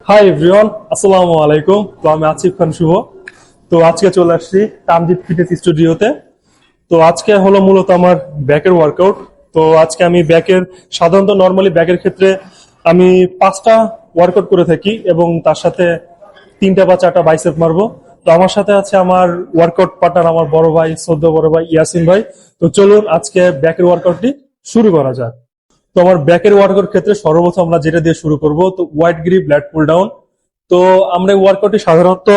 Hi everyone, আসসালামু আলাইকুম। তো আমি আসিফ খান শুভ। তো আজকে চলে আসছি তামজিদ ফিটনেস স্টুডিওতে। তো আজকে হলো মূলত আমার ব্যাকের ওয়ার্কআউট। তো আজকে আমি ব্যাকের সাধারণত নর্মালি ব্যাকের ক্ষেত্রে আমি 5টা ওয়ার্কআউট করে থাকি এবং তার সাথে 3টা বা 4টা বাইসেপ মারবো। তো আমার সাথে আছে আমার ওয়ার্কআউট পার্টনার, আমার বড় ভাই, শ্রদ্ধ বড় ভাই ইয়াসিন ভাই। তো চলুন আজকে ব্যাকের ওয়ার্কআউটটি শুরু করা যাক। তো আমার ব্যাকের ওয়ার্কআউট ক্ষেত্রে সর্বপ্রথম আমরা যেটা দিয়ে শুরু করব, তো wide grip lat pull down. তো আমরা এই ওয়ার্কআউটটি সাধারণত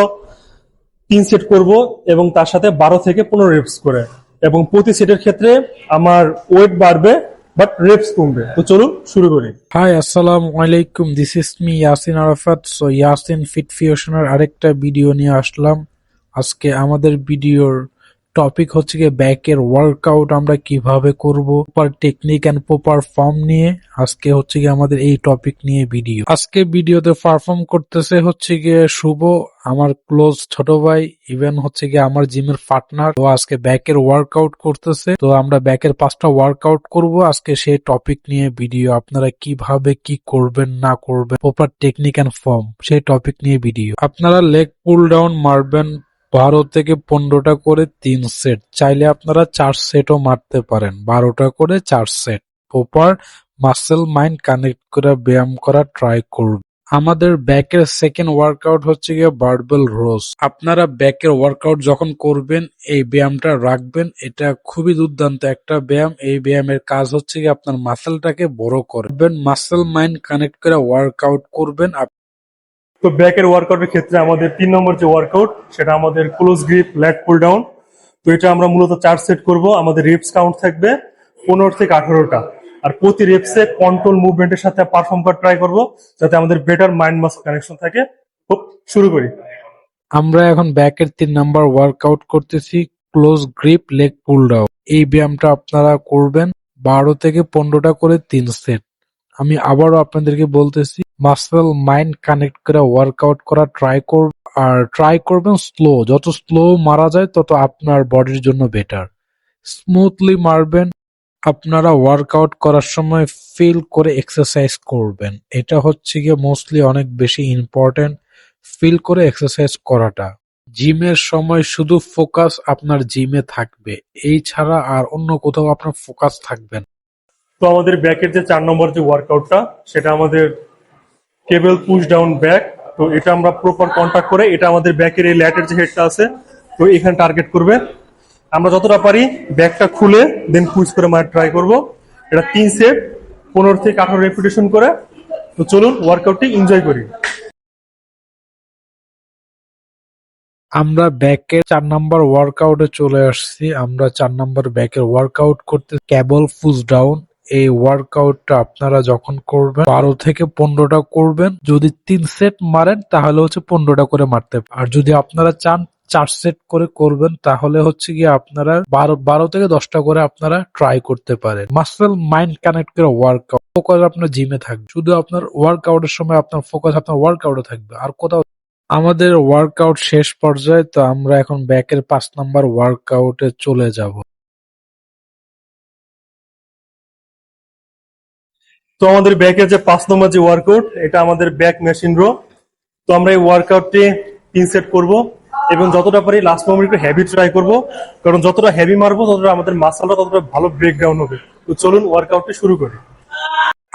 3 সেট করব এবং তার সাথে 12 থেকে 15 রেপস করে, এবং প্রতি সেটের ক্ষেত্রে আমার ওয়েট বাড়বে বাট রেপস কমবে। তো চলুন শুরু করি। হাই আসসালামু আলাইকুম, this is me Yasin Arafat. So Yasin fit ফিউশনের আরেকটা ভিডিও নিয়ে আসলাম। আজকে আমাদের ভিডিওর টপিক হচ্ছে গিয়ে ব্যাকের ওয়ার্কআউট আমরা কিভাবে করব, proper technique and proper form নিয়ে। আজকে হচ্ছে গিয়ে আমাদের এই টপিক নিয়ে ভিডিও। আজকে ভিডিওতে পারফর্ম করতেছে হচ্ছে গিয়ে শুভ, আমার ক্লোজ ছোট ভাই, ইভেন হচ্ছে গিয়ে আমার জিমের পার্টনার। তো আজকে ব্যাকের ওয়ার্কআউট করতেছে। তো আমরা ব্যাকের 5টা ওয়ার্কআউট করব আজকে, সেই টপিক নিয়ে ভিডিও। আপনারা কিভাবে কি করবেন না করবেন, প্রপার টেকনিক এন্ড ফর্ম, সেই টপিক নিয়ে ভিডিও। আপনারা লেগ পুল ডাউন মারবেন 12 থেকে 15টা করে 3 সেট। চাইলে আপনারা 4 সেটও মারতে পারেন, 12টা করে 4 set. Proper muscle mind connect করে ব্যায়াম করা ট্রাই করুন। আমাদের ব্যাকের সেকেন্ড ওয়ার্কআউট হচ্ছে গিয়ে বারবেল রোজ। আপনারা ব্যাকের ওয়ার্কআউট যখন করবেন এই ব্যায়ামটা রাখবেন, এটা খুবই দুর্দান্ত একটা ব্যায়াম। এই ব্যায়ামের কাজ হচ্ছে গিয়ে আপনার মাসেলটাকে বড় করবেন, মাসেল মাইন্ড কানেক্ট করে ওয়ার্কআউট করবেন। তো ব্যাকের ওয়ার্কআউটের ক্ষেত্রে আমাদের 3 নম্বর যে ওয়ার্কআউট, সেটা আমাদের close grip lat pull down. তো এটা আমরা মূলত 4 সেট করব। আমাদের রেপস কাউন্ট থাকবে 15 থেকে 18টা, আর প্রতি রেপসে কন্ট্রোল মুভমেন্টের সাথে পারফর্ম করা ট্রাই করব, যাতে আমাদের বেটার মাইন্ড মাসল কানেকশন থাকে। তো শুরু করি। আমরা এখন ব্যাকের 3 নাম্বার ওয়ার্কআউট করতেছি, close grip leg pull down. এই ব্যায়ামটা আপনারা করবেন 12 থেকে 15টা করে 3 সেট। আমি আবারও আপনাদেরকে বলতেছি, মাসেল মাইন্ড কানেক্ট করে ওয়ার্কআউট করা ট্রাই করবেন, আর ট্রাই করবেন স্লো। যত স্লো মারা যায় তত আপনার বডির জন্য বেটার। স্মুথলি মারবেন। আপনারা ওয়ার্কআউট করার সময় ফিল করে এক্সারসাইজ করবেন, এটা হচ্ছে গিয়ে মোস্টলি অনেক বেশি ইম্পর্টেন্ট, ফিল করে এক্সারসাইজ করাটা। জিমের সময় শুধু ফোকাস আপনার জিমে থাকবে, এই ছাড়া আর অন্য কোথাও আপনার ফোকাস থাকবে না। তো আমাদের ব্যাকের যে 4 নম্বর যে ওয়ার্কআউটটা, সেটা আমাদের কেবল পুশ ডাউন ব্যাক। তো এটা আমরা প্রপার কন্টাক্ট করে, এটা আমাদের ব্যাকের এই ল্যাটের যে হেডটা আছে, তো এখানে টার্গেট করবে। আমরা যতটা পারি ব্যাকটা খুলে দেন পুশ করে মারা ট্রাই করব। এটা 3 সেট 15 থেকে 18 রেপিটেশন করে। তো চলুন ওয়ার্কআউটটি এনজয় করি। আমরা ব্যাকের 4 নাম্বার ওয়ার্কআউটে চলে আসছি। আমরা 4 নাম্বার ব্যাকের ওয়ার্কআউট করতে কেবল পুশ ডাউন। এই ওয়ার্কআউটটা আপনারা যখন করবেন 12 থেকে 15টা করবেন। যদি 3 সেট মারেন তাহলে হচ্ছে 15টা করে মারতে পারেন। আর যদি আপনারা চান 4 সেট করে করবেন তাহলে হচ্ছে গিয়ে আপনারা 12 থেকে 10টা করে আপনারা ট্রাই করতে পারেন। মাসেল মাইন্ড কানেক্ট করে ওয়ার্কআউট, ফোকাস আপনার জিমে থাকবে। শুধু আপনার ওয়ার্কআউটের সময় আপনার ফোকাস আপনার ওয়ার্কআউটে থাকবে, আর কোথাও। আমাদের ওয়ার্কআউট শেষ পর্যায়ে, তো আমরা এখন ব্যাকের 5 নাম্বার ওয়ার্কআউটে চলে যাব। তো আমাদের ব্যাকের যে 5 নম্বর যে ওয়ার্কআউট, এটা আমাদের ব্যাক মেশিন রো। তো আমরা এই ওয়ার্কআউটটি 3 সেট করব, এবং যতটা পারি লাস্ট মোমেন্ট একটু হেভি ট্রাই করব, কারণ যতটা হেভি মারবো ততটা আমাদের মাসলটা ততটা ভালো ব্রেকডাউন হবে। তো চলুন ওয়ার্কআউটটি শুরু করি।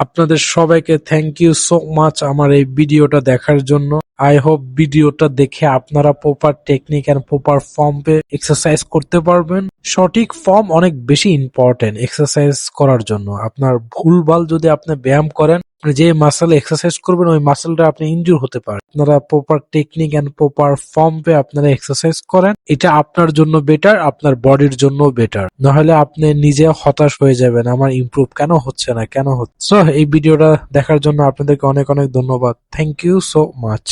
আপনাদের সবাইকে থ্যাংক ইউ সো মাচ আমার এই ভিডিওটা দেখার জন্য। আই হোপ ভিডিওটা দেখে আপনারা প্রপার টেকনিক এন্ড প্রপার ফর্মে এক্সারসাইজ করতে পারবেন। সঠিক ফর্ম অনেক বেশি ইম্পর্টেন্ট এক্সারসাইজ করার জন্য। আপনার ভুলভাল যদি আপনি ব্যায়াম করেন, যে মাসেল এক্সারসাইজ করবেন ওই মাসেলটা আপনি ইনজুর হতে পারেন। আপনারা প্রপার টেকনিক এন্ড প্রপার ফর্মে আপনারা এক্সারসাইজ করেন, এটা আপনার জন্য বেটার, আপনার বডির জন্য বেটার। নাহলে আপনি নিজে হতাশ হয়ে যাবেন, আমার ইমপ্রুভ কেন হচ্ছে না, কেন হচ্ছে। এই ভিডিওটা দেখার জন্য আপনাদেরকে অনেক অনেক ধন্যবাদ। Thank you so much.